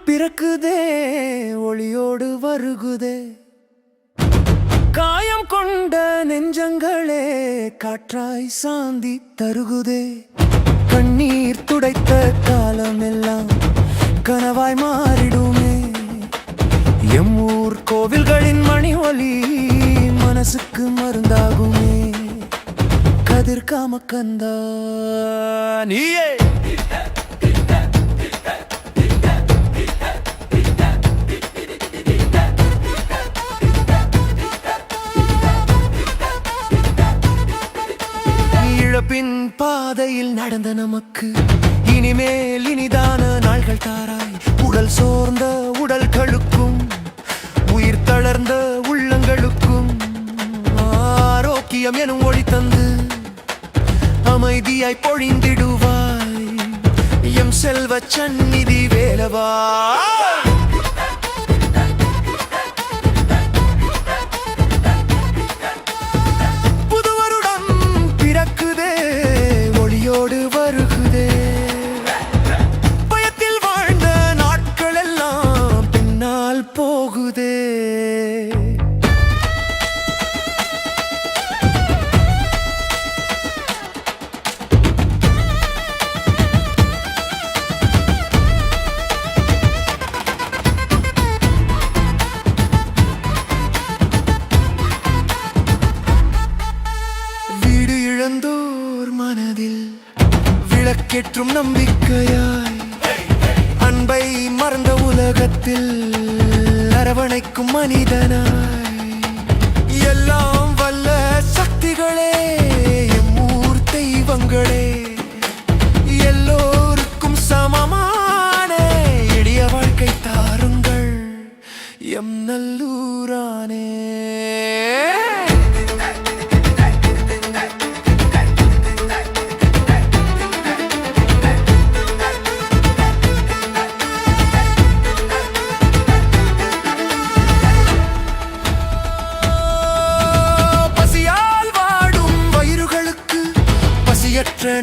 பிறக்குதே ஒளியோடு வருகுதே காயம் கொண்ட நெஞ்சங்களே காற்றாய் சாந்தி தருகுதே கண்ணீர் துடைத்த காலமெல்லாம் கனவாய் மாறிடுமே எம்மூர் கோவில்களின் மணி ஒலி மனசுக்கு மருந்தாகுமே கதிர்காம கந்தா நீயே பின் பாதையில் நடந்த நமக்கு இனிமேல் இனிதான நாள்கள் தாராய் உடல் சோர்ந்த உடல்களுக்கும் உயிர் தளர்ந்த உள்ளங்களுக்கும் ஆரோக்கியம் எனும் ஒளி தந்து அமைதியாய் பொழிந்திடுவாய் எம் செல்வ சந்நிதி வேலவா வருகுதே பயத்தில் வாழ்ந்த நாட்கள் எல்லாம் பின்னால் போகுதே வீடு இழந்தோர் மனதில் விளக்கேற்றும் நம்பிக்கையாய் அன்பை மறந்த உலகத்தில் அரவணைக்கும் மனிதனாய் எல்லாம் வல்ல சக்திகளே எம்மூர் தெய்வங்களே எல்லோருக்கும் சமமான எளிய வாழ்க்கை தாருங்கள் எம் நல்லூரானே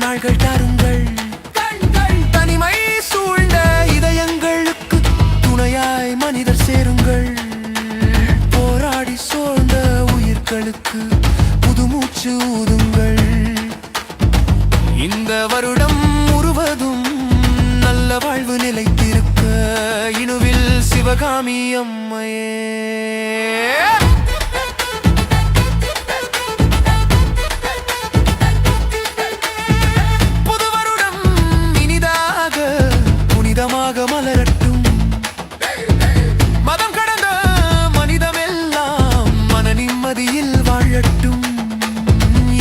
நாள்கள் தாருங்கள் தனிமை சூழ்ந்த இதயங்களுக்கு துணையாய் மனிதர் சேருங்கள் போராடி சோர்ந்த உயிர்களுக்கு புதுமூச்சு ஊதுங்கள் இந்த வருடம் முழுவதும் நல்ல வாழ்வு நிலைத்திருக்க இணுவில் சிவகாமி அம்மையே மலரட்டும் மதம் கடந்த மனிதமெல்லாம் மன நிம்மதியில் வாழட்டும்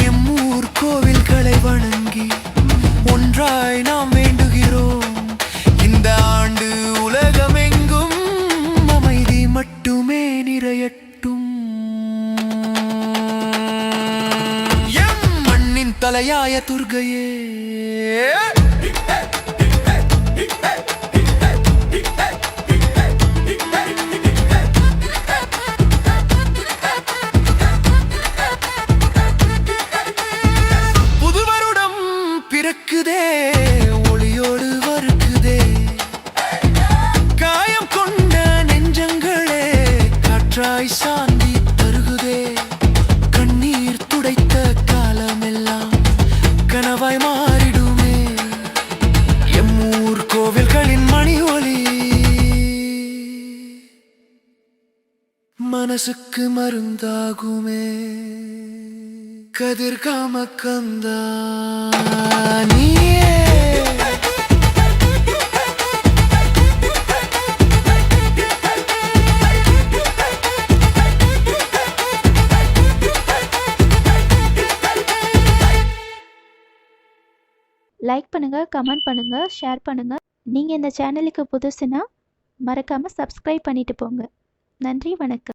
எம்மூர் கோவில்களை வணங்கி ஒன்றாய் நாம் வேண்டுகிறோம் இந்த ஆண்டு உலகமெங்கும் அமைதி மட்டுமே நிறையட்டும் எம் மண்ணின் தலையாய துர்க்கையே ஒளியோடு வருகுதே காயம் கொண்ட நெஞ்சங்களே காற்றாய் சாந்தி தருகுதே கண்ணீர் துடைத்த காலமெல்லாம் கனவாய் மாறிடுமே எம்மூர் கோவில்களின் மணி ஒலி மனசுக்கு மருந்தாகுமே கதிர்காம கந்தா நீயே லைக் பண்ணுங்க, கமெண்ட் பண்ணுங்க, ஷேர் பண்ணுங்க. நீங்கள் இந்த சேனலுக்கு புதுசுனா மறக்காமல் சப்ஸ்கிரைப் பண்ணிட்டு போங்க. நன்றி, வணக்கம்.